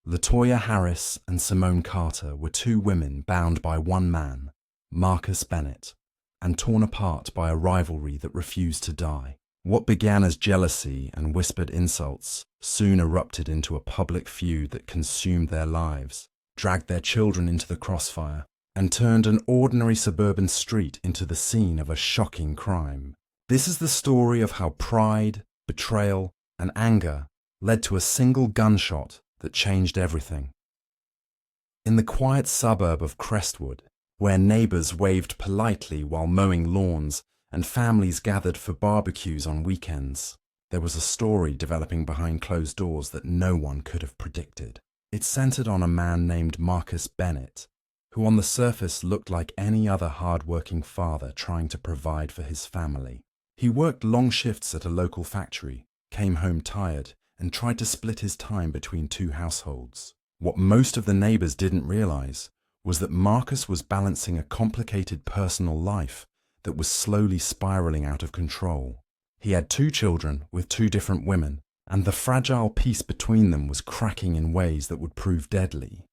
LaToya Harris and Simone Carter were two women bound by one man, Marcus Bennett, and torn apart by a rivalry that refused to die. What began as jealousy and whispered insults soon erupted into a public feud that consumed their lives, dragged their children into the crossfire, and turned an ordinary suburban street into the scene of a shocking crime. This is the story of how pride, betrayal, and anger led to a single gunshot that changed everything. In the quiet suburb of Crestwood, where neighbors waved politely while mowing lawns and families gathered for barbecues on weekends, there was a story developing behind closed doors that no one could have predicted. It centered on a man named Marcus Bennett, who on the surface looked like any other hard-working father trying to provide for his family. He worked long shifts at a local factory, came home tired, and tried to split his time between two households. What most of the neighbors didn't realize was that Marcus was balancing a complicated personal life that was slowly spiraling out of control. He had two children with two different women, and the fragile peace between them was cracking in ways that would prove deadly.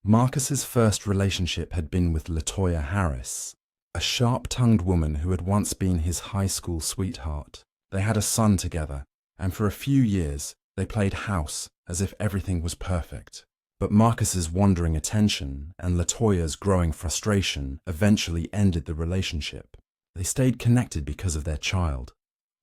Marcus's first relationship had been with LaToya Harris, a sharp-tongued woman who had once been his high school sweetheart. They had a son together, and for a few years they played house as if everything was perfect. But Marcus's wandering attention and LaToya's growing frustration eventually ended the relationship. They stayed connected because of their child,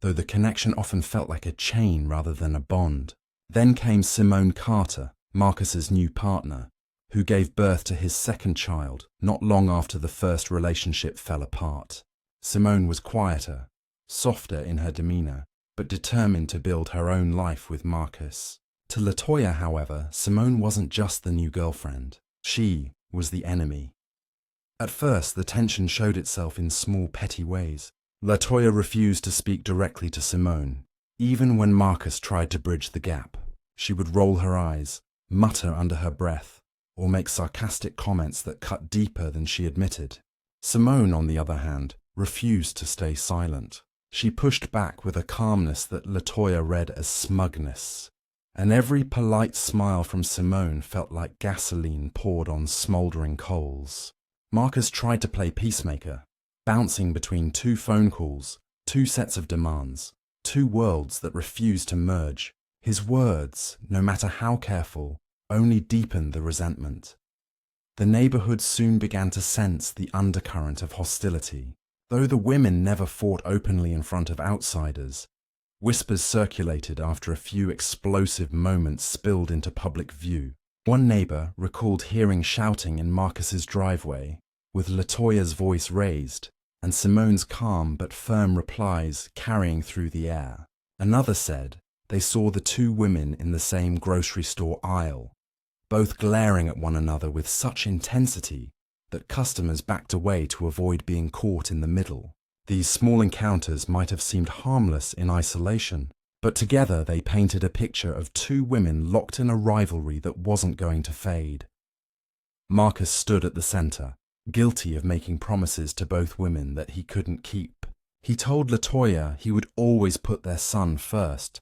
though the connection often felt like a chain rather than a bond. Then came Simone Carter, Marcus's new partner, who gave birth to his second child not long after the first relationship fell apart. Simone was quieter, softer in her demeanor, but determined to build her own life with Marcus. To LaToya, however, Simone wasn't just the new girlfriend. She was the enemy. At first, the tension showed itself in small, petty ways. LaToya refused to speak directly to Simone, even when Marcus tried to bridge the gap. She would roll her eyes, mutter under her breath, or make sarcastic comments that cut deeper than she admitted. Simone, on the other hand, refused to stay silent. She pushed back with a calmness that LaToya read as smugness, and every polite smile from Simone felt like gasoline poured on smoldering coals. Marcus tried to play peacemaker, bouncing between two phone calls, two sets of demands, two worlds that refused to merge. His words, no matter how careful, only deepened the resentment. The neighborhood soon began to sense the undercurrent of hostility. Though the women never fought openly in front of outsiders, whispers circulated after a few explosive moments spilled into public view. One neighbor recalled hearing shouting in Marcus's driveway, with LaToya's voice raised, and Simone's calm but firm replies carrying through the air. Another said they saw the two women in the same grocery store aisle, both glaring at one another with such intensity that customers backed away to avoid being caught in the middle. These small encounters might have seemed harmless in isolation, but together they painted a picture of two women locked in a rivalry that wasn't going to fade. Marcus stood at the center, guilty of making promises to both women that he couldn't keep. He told LaToya he would always put their son first,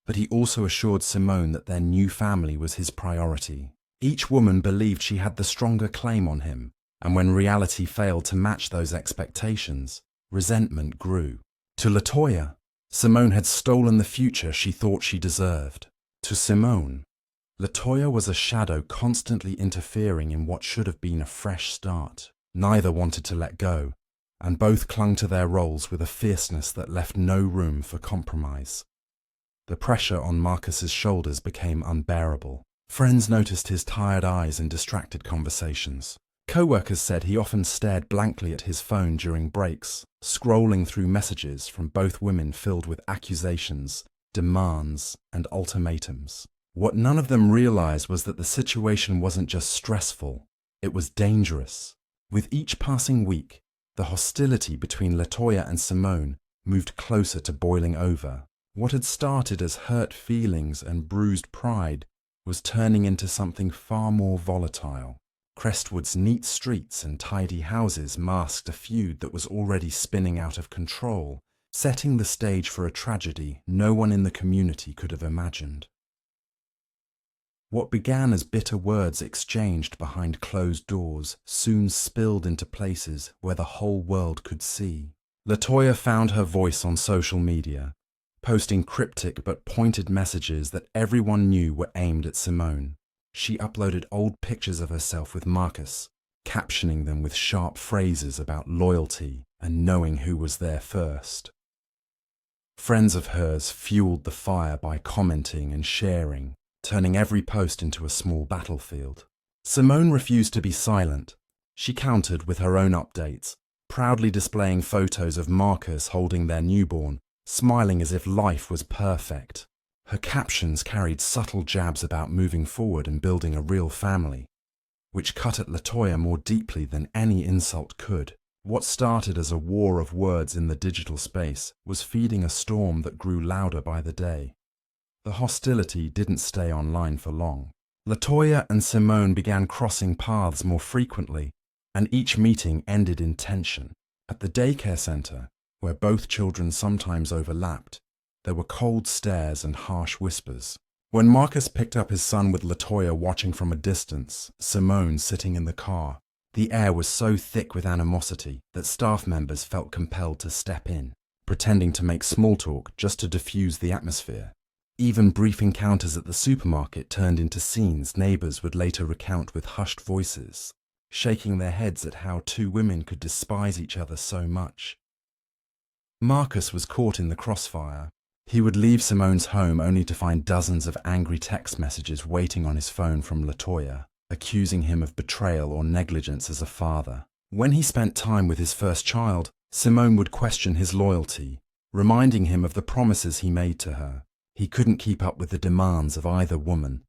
but he also assured Simone that their new family was his priority. Each woman believed she had the stronger claim on him, and when reality failed to match those expectations, resentment grew. To LaToya, Simone had stolen the future she thought she deserved. To Simone, LaToya was a shadow constantly interfering in what should have been a fresh start. Neither wanted to let go, and both clung to their roles with a fierceness that left no room for compromise. The pressure on Marcus's shoulders became unbearable. Friends noticed his tired eyes and distracted conversations. Co-workers said he often stared blankly at his phone during breaks, scrolling through messages from both women filled with accusations, demands, and ultimatums. What none of them realized was that the situation wasn't just stressful, it was dangerous. With each passing week, the hostility between LaToya and Simone moved closer to boiling over. What had started as hurt feelings and bruised pride was turning into something far more volatile. Crestwood's neat streets and tidy houses masked a feud that was already spinning out of control, setting the stage for a tragedy no one in the community could have imagined. What began as bitter words exchanged behind closed doors soon spilled into places where the whole world could see. LaToya found her voice on social media, posting cryptic but pointed messages that everyone knew were aimed at Simone. She uploaded old pictures of herself with Marcus, captioning them with sharp phrases about loyalty and knowing who was there first. Friends of hers fueled the fire by commenting and sharing, turning every post into a small battlefield. Simone refused to be silent. She countered with her own updates, proudly displaying photos of Marcus holding their newborn, smiling as if life was perfect. Her captions carried subtle jabs about moving forward and building a real family, which cut at LaToya more deeply than any insult could. What started as a war of words in the digital space was feeding a storm that grew louder by the day. The hostility didn't stay online for long. LaToya and Simone began crossing paths more frequently, and each meeting ended in tension. At the daycare center, where both children sometimes overlapped, there were cold stares and harsh whispers. When Marcus picked up his son with LaToya watching from a distance, Simone sitting in the car, the air was so thick with animosity that staff members felt compelled to step in, pretending to make small talk just to diffuse the atmosphere. Even brief encounters at the supermarket turned into scenes neighbors would later recount with hushed voices, shaking their heads at how two women could despise each other so much. Marcus was caught in the crossfire. He would leave Simone's home only to find dozens of angry text messages waiting on his phone from LaToya, accusing him of betrayal or negligence as a father. When he spent time with his first child, Simone would question his loyalty, reminding him of the promises he made to her. He couldn't keep up with the demands of either woman,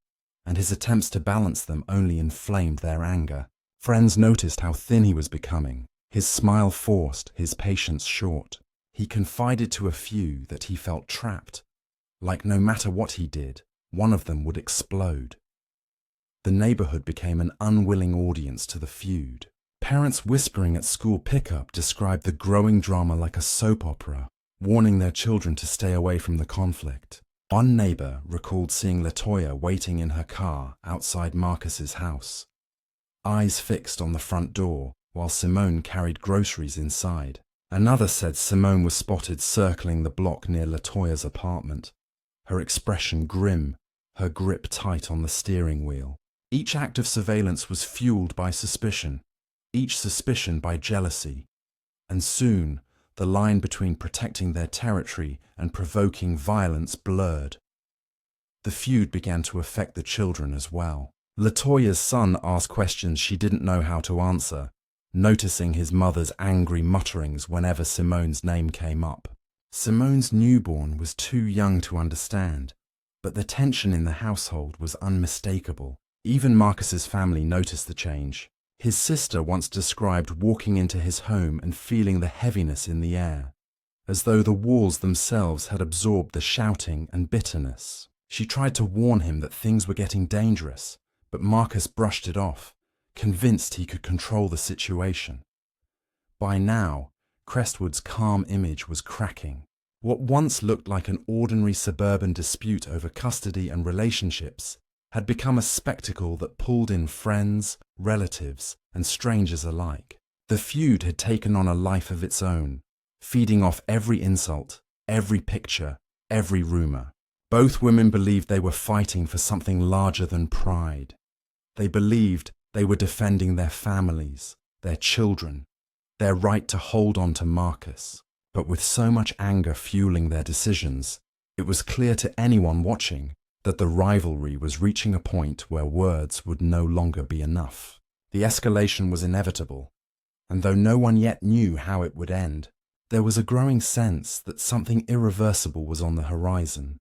and his attempts to balance them only inflamed their anger. Friends noticed how thin he was becoming, his smile forced, his patience short. He confided to a few that he felt trapped, like no matter what he did, one of them would explode. The neighborhood became an unwilling audience to the feud. Parents whispering at school pickup described the growing drama like a soap opera, warning their children to stay away from the conflict. One neighbor recalled seeing LaToya waiting in her car outside Marcus's house, eyes fixed on the front door while Simone carried groceries inside. Another said Simone was spotted circling the block near LaToya's apartment, her expression grim, her grip tight on the steering wheel. Each act of surveillance was fueled by suspicion, each suspicion by jealousy, and soon the line between protecting their territory and provoking violence blurred. The feud began to affect the children as well. LaToya's son asked questions she didn't know how to answer, noticing his mother's angry mutterings whenever Simone's name came up. Simone's newborn was too young to understand, but the tension in the household was unmistakable. Even Marcus's family noticed the change. His sister once described walking into his home and feeling the heaviness in the air, as though the walls themselves had absorbed the shouting and bitterness. She tried to warn him that things were getting dangerous, but Marcus brushed it off, convinced he could control the situation. By now, Crestwood's calm image was cracking. What once looked like an ordinary suburban dispute over custody and relationships had become a spectacle that pulled in friends, relatives, and strangers alike. The feud had taken on a life of its own, feeding off every insult, every picture, every rumor. Both women believed they were fighting for something larger than pride. They believed they were defending their families, their children, their right to hold on to Marcus. But with so much anger fueling their decisions, it was clear to anyone watching that the rivalry was reaching a point where words would no longer be enough. The escalation was inevitable, and though no one yet knew how it would end, there was a growing sense that something irreversible was on the horizon.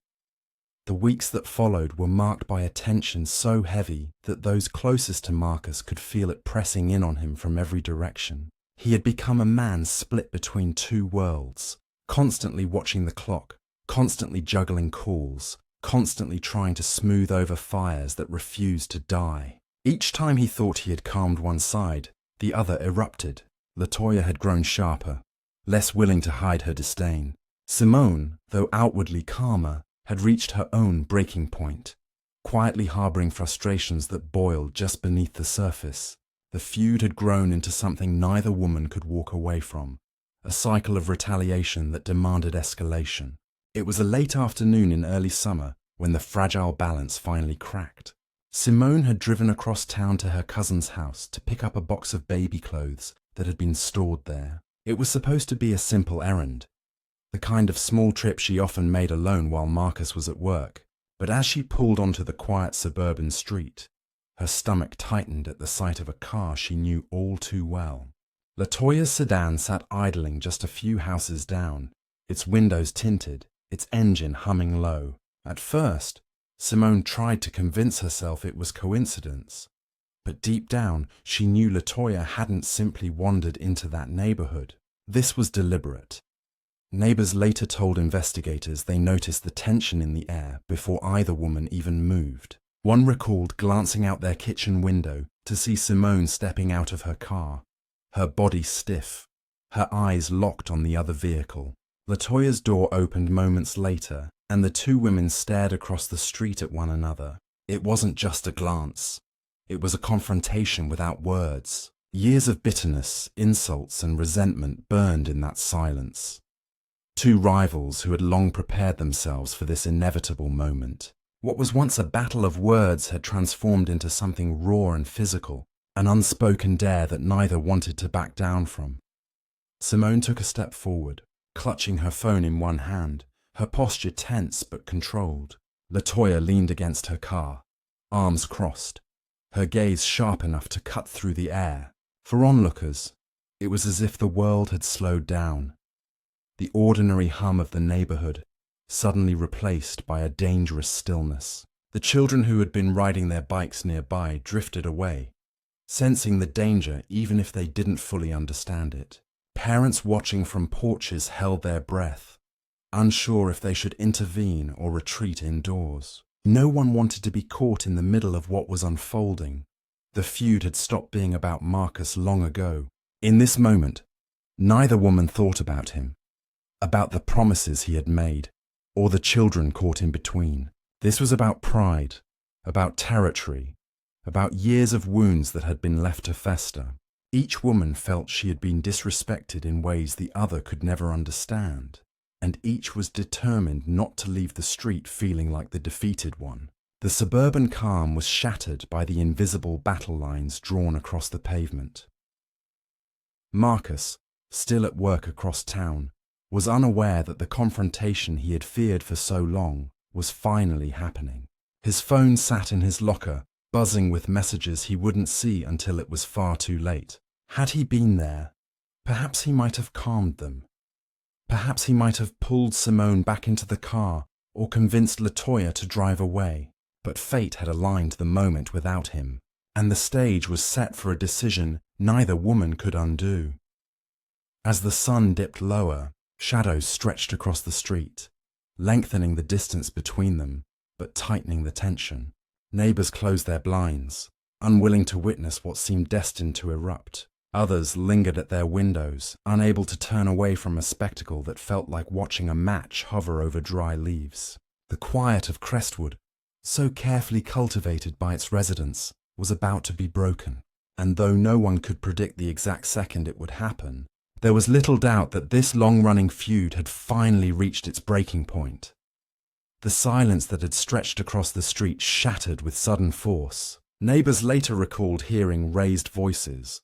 The weeks that followed were marked by a tension so heavy that those closest to Marcus could feel it pressing in on him from every direction. He had become a man split between two worlds, constantly watching the clock, constantly juggling calls, constantly trying to smooth over fires that refused to die. Each time he thought he had calmed one side, the other erupted. LaToya had grown sharper, less willing to hide her disdain. Simone, though outwardly calmer, had reached her own breaking point. quietly harboring frustrations that boiled just beneath the surface. The feud had grown into something neither woman could walk away from, a cycle of retaliation that demanded escalation. It was a late afternoon in early summer when the fragile balance finally cracked. Simone had driven across town to her cousin's house to pick up a box of baby clothes that had been stored there. It was supposed to be a simple errand, the kind of small trip she often made alone while Marcus was at work. But as she pulled onto the quiet suburban street, her stomach tightened at the sight of a car she knew all too well. LaToya's sedan sat idling just a few houses down, its windows tinted, its engine humming low. At first, Simone tried to convince herself it was coincidence, but deep down she knew LaToya hadn't simply wandered into that neighborhood. This was deliberate. Neighbors later told investigators they noticed the tension in the air before either woman even moved. One recalled glancing out their kitchen window to see Simone stepping out of her car, her body stiff, her eyes locked on the other vehicle. LaToya's door opened moments later, and the two women stared across the street at one another. It wasn't just a glance. It was a confrontation without words. Years of bitterness, insults, and resentment burned in that silence. Two rivals who had long prepared themselves for this inevitable moment. What was once a battle of words had transformed into something raw and physical, an unspoken dare that neither wanted to back down from. Simone took a step forward, clutching her phone in one hand, her posture tense but controlled. LaToya leaned against her car, arms crossed, her gaze sharp enough to cut through the air. For onlookers, it was as if the world had slowed down. The ordinary hum of the neighborhood suddenly replaced by a dangerous stillness. The children who had been riding their bikes nearby drifted away, sensing the danger even if they didn't fully understand it. Parents watching from porches held their breath, unsure if they should intervene or retreat indoors. No one wanted to be caught in the middle of what was unfolding. The feud had stopped being about Marcus long ago. In this moment, neither woman thought about him, about the promises he had made, or the children caught in between. This was about pride, about territory, about years of wounds that had been left to fester. Each woman felt she had been disrespected in ways the other could never understand, and each was determined not to leave the street feeling like the defeated one. The suburban calm was shattered by the invisible battle lines drawn across the pavement. Marcus, still at work across town, was unaware that the confrontation he had feared for so long was finally happening. His phone sat in his locker, buzzing with messages he wouldn't see until it was far too late. Had he been there, perhaps he might have calmed them. Perhaps he might have pulled Simone back into the car or convinced LaToya to drive away. But fate had aligned the moment without him, and the stage was set for a decision neither woman could undo. As the sun dipped lower, shadows stretched across the street, lengthening the distance between them, but tightening the tension. Neighbors closed their blinds, unwilling to witness what seemed destined to erupt. Others lingered at their windows, unable to turn away from a spectacle that felt like watching a match hover over dry leaves. The quiet of Crestwood, so carefully cultivated by its residents, was about to be broken. And though no one could predict the exact second it would happen, there was little doubt that this long-running feud had finally reached its breaking point. The silence that had stretched across the street shattered with sudden force. Neighbors later recalled hearing raised voices,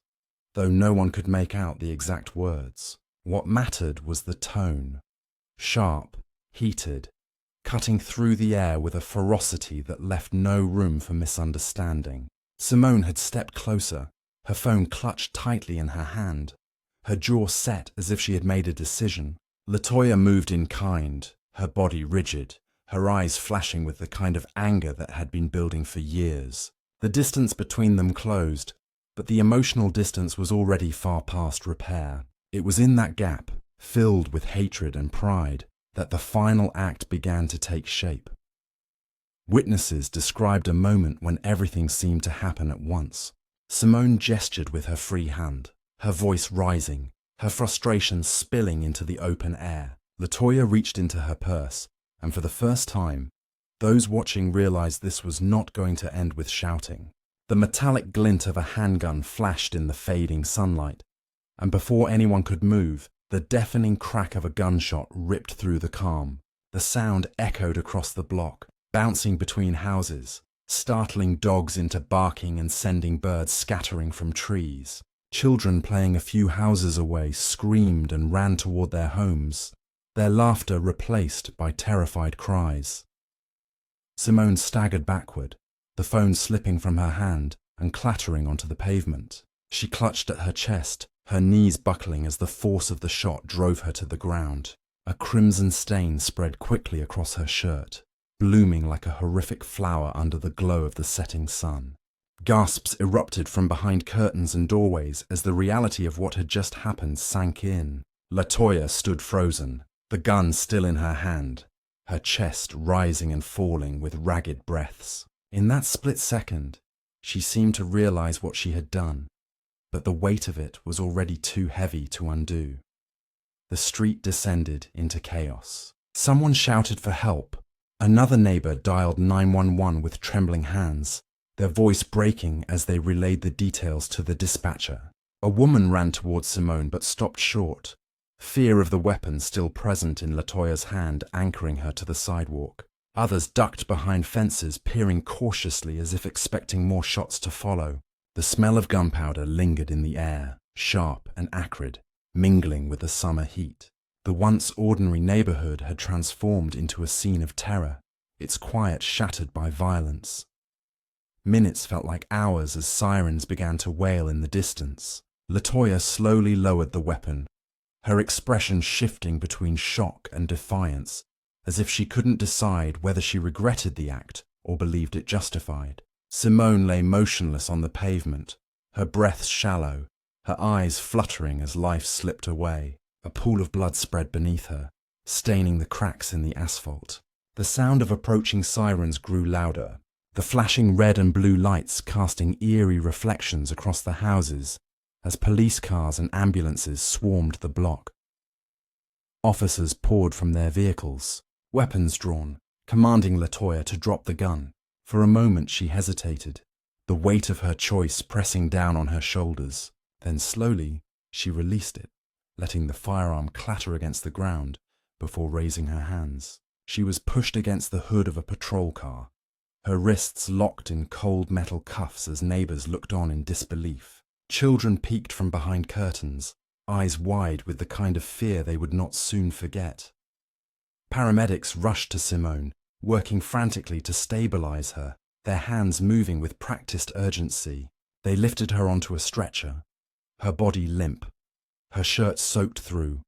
though no one could make out the exact words. What mattered was the tone. Sharp, heated, cutting through the air with a ferocity that left no room for misunderstanding. Simone had stepped closer, her phone clutched tightly in her hand, her jaw set as if she had made a decision. LaToya moved in kind, her body rigid, her eyes flashing with the kind of anger that had been building for years. The distance between them closed, but the emotional distance was already far past repair. It was in that gap, filled with hatred and pride, that the final act began to take shape. Witnesses described a moment when everything seemed to happen at once. Simone gestured with her free hand, her voice rising, her frustration spilling into the open air. LaToya reached into her purse, and for the first time, Those watching realized this was not going to end with shouting. The metallic glint of a handgun flashed in the fading sunlight, and before anyone could move, the deafening crack of a gunshot ripped through the calm. The sound echoed across the block, bouncing between houses, startling dogs into barking and sending birds scattering from trees. Children playing a few houses away screamed and ran toward their homes, their laughter replaced by terrified cries. Simone staggered backward, the phone slipping from her hand and clattering onto the pavement. She clutched at her chest, her knees buckling as the force of the shot drove her to the ground. A crimson stain spread quickly across her shirt, blooming like a horrific flower under the glow of the setting sun. Gasps erupted from behind curtains and doorways as the reality of what had just happened sank in. LaToya stood frozen, the gun still in her hand, her chest rising and falling with ragged breaths. In that split second, she seemed to realize what she had done, but the weight of it was already too heavy to undo. The street descended into chaos. Someone shouted for help. Another neighbor dialed 911 with trembling hands, their voice breaking as they relayed the details to the dispatcher. A woman ran towards Simone but stopped short, fear of the weapon still present in LaToya's hand anchoring her to the sidewalk. Others ducked behind fences, peering cautiously as if expecting more shots to follow. The smell of gunpowder lingered in the air, sharp and acrid, mingling with the summer heat. The once ordinary neighborhood had transformed into a scene of terror, its quiet shattered by violence. Minutes felt like hours as sirens began to wail in the distance. LaToya slowly lowered the weapon, her expression shifting between shock and defiance, as if she couldn't decide whether she regretted the act or believed it justified. Simone lay motionless on the pavement, her breath shallow, her eyes fluttering as life slipped away. A pool of blood spread beneath her, staining the cracks in the asphalt. The sound of approaching sirens grew louder, the flashing red and blue lights casting eerie reflections across the houses as police cars and ambulances swarmed the block. Officers poured from their vehicles, weapons drawn, commanding LaToya to drop the gun. For a moment she hesitated, the weight of her choice pressing down on her shoulders. Then slowly she released it, letting the firearm clatter against the ground before raising her hands. She was pushed against the hood of a patrol car, her wrists locked in cold metal cuffs as neighbors looked on in disbelief. Children peeked from behind curtains, eyes wide with the kind of fear they would not soon forget. Paramedics rushed to Simone, working frantically to stabilize her, their hands moving with practiced urgency. They lifted her onto a stretcher, her body limp, her shirt soaked through,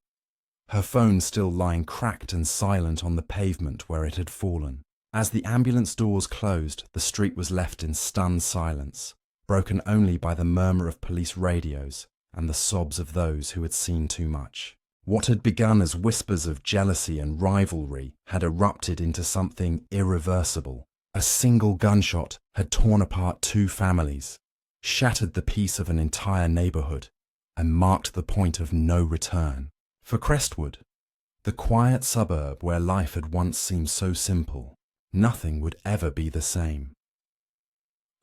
her phone still lying cracked and silent on the pavement where it had fallen. As the ambulance doors closed, the street was left in stunned silence, broken only by the murmur of police radios and the sobs of those who had seen too much. What had begun as whispers of jealousy and rivalry had erupted into something irreversible. A single gunshot had torn apart two families, shattered the peace of an entire neighborhood, and marked the point of no return. For Crestwood, the quiet suburb where life had once seemed so simple, nothing would ever be the same.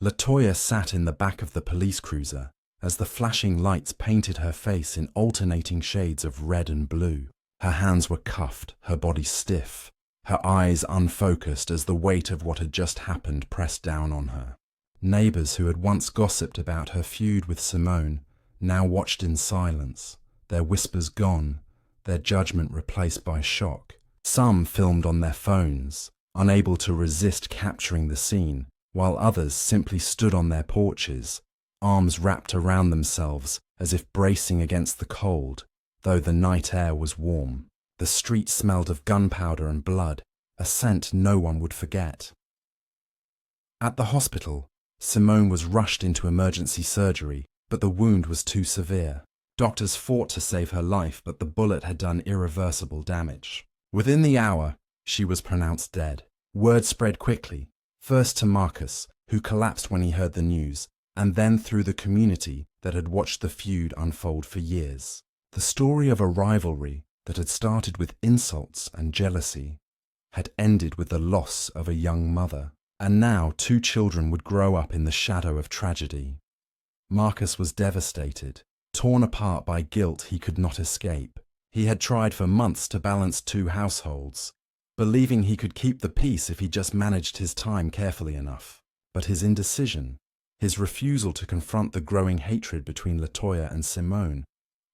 LaToya sat in the back of the police cruiser as the flashing lights painted her face in alternating shades of red and blue. Her hands were cuffed, her body stiff, her eyes unfocused as the weight of what had just happened pressed down on her. Neighbors who had once gossiped about her feud with Simone now watched in silence, their whispers gone, their judgment replaced by shock. Some filmed on their phones, unable to resist capturing the scene, while others simply stood on their porches, arms wrapped around themselves as if bracing against the cold, though the night air was warm. The street smelled of gunpowder and blood, a scent no one would forget. At the hospital, Simone was rushed into emergency surgery, but the wound was too severe. Doctors fought to save her life, but the bullet had done irreversible damage. Within the hour, she was pronounced dead. Word spread quickly, first to Marcus, who collapsed when he heard the news, and then through the community that had watched the feud unfold for years. The story of a rivalry that had started with insults and jealousy had ended with the loss of a young mother, and now 2 children would grow up in the shadow of tragedy. Marcus was devastated, torn apart by guilt he could not escape. He had tried for months to balance 2 households, believing he could keep the peace if he just managed his time carefully enough. But his indecision, his refusal to confront the growing hatred between Latoya and Simone,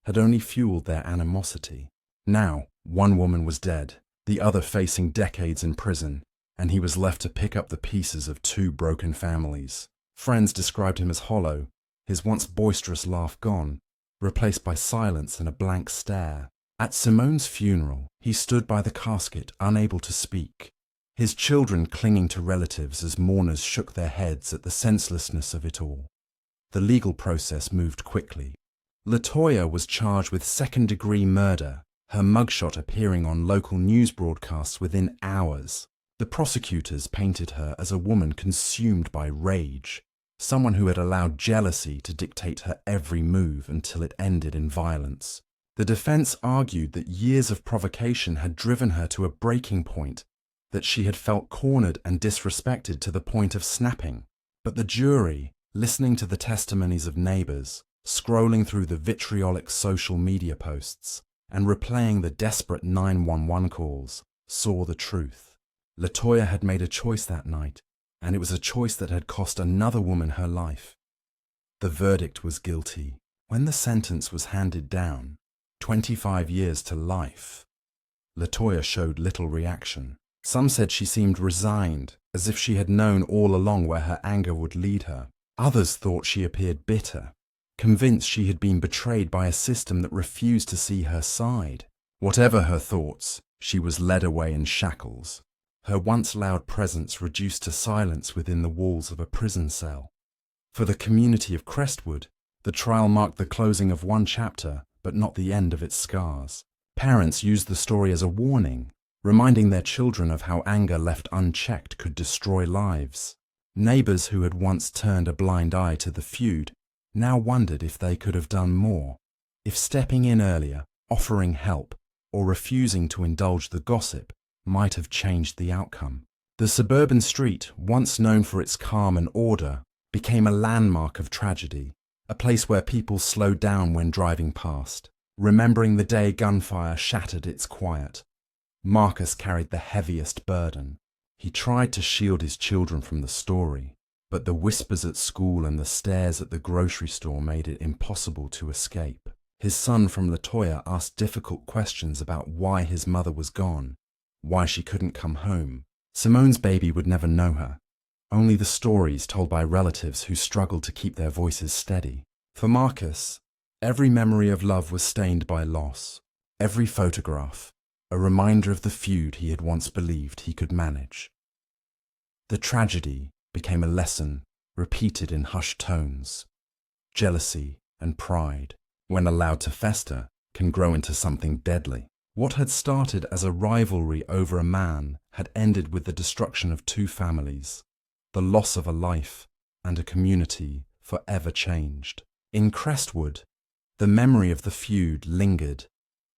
had only fueled their animosity. Now, one woman was dead, the other facing decades in prison, and he was left to pick up the pieces of 2 broken families. Friends described him as hollow, his once boisterous laugh gone, replaced by silence and a blank stare. At Simone's funeral, he stood by the casket, unable to speak, his children clinging to relatives as mourners shook their heads at the senselessness of it all. The legal process moved quickly. Latoya was charged with second-degree murder, her mugshot appearing on local news broadcasts within hours. The prosecutors painted her as a woman consumed by rage, someone who had allowed jealousy to dictate her every move until it ended in violence. The defense argued that years of provocation had driven her to a breaking point, that she had felt cornered and disrespected to the point of snapping. But the jury, listening to the testimonies of neighbors, scrolling through the vitriolic social media posts, and replaying the desperate 911 calls, saw the truth. Latoya had made a choice that night, and it was a choice that had cost another woman her life. The verdict was guilty. When the sentence was handed down, 25 years to life, Latoya showed little reaction. Some said she seemed resigned, as if she had known all along where her anger would lead her. Others thought she appeared bitter, convinced she had been betrayed by a system that refused to see her side. Whatever her thoughts, she was led away in shackles, her once loud presence reduced to silence within the walls of a prison cell. For the community of Crestwood, the trial marked the closing of one chapter, but not the end of its scars. Parents used the story as a warning, reminding their children of how anger left unchecked could destroy lives. Neighbors who had once turned a blind eye to the feud now wondered if they could have done more, if stepping in earlier, offering help, or refusing to indulge the gossip might have changed the outcome. The suburban street, once known for its calm and order, became a landmark of tragedy, a place where people slowed down when driving past, remembering the day Gunfire shattered its quiet. Marcus carried the heaviest burden. He tried to shield his children from the story, but the whispers at school and the stares at the grocery store made it impossible to escape. His son from Latoya asked difficult questions about why his mother was gone, why she couldn't come home. Simone's baby would never know her, only the stories told by relatives who struggled to keep their voices steady. For Marcus, every memory of love was stained by loss, every photograph, a reminder of the feud he had once believed he could manage. The tragedy became a lesson repeated in hushed tones. Jealousy and pride, when allowed to fester, can grow into something deadly. What had started as a rivalry over a man had ended with the destruction of 2 families, the loss of a life, and a community forever changed. In Crestwood, the memory of the feud lingered,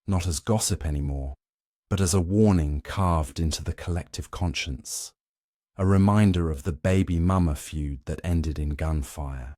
not as gossip anymore, but as a warning carved into the collective conscience, a reminder of the baby mama feud that ended in gunfire.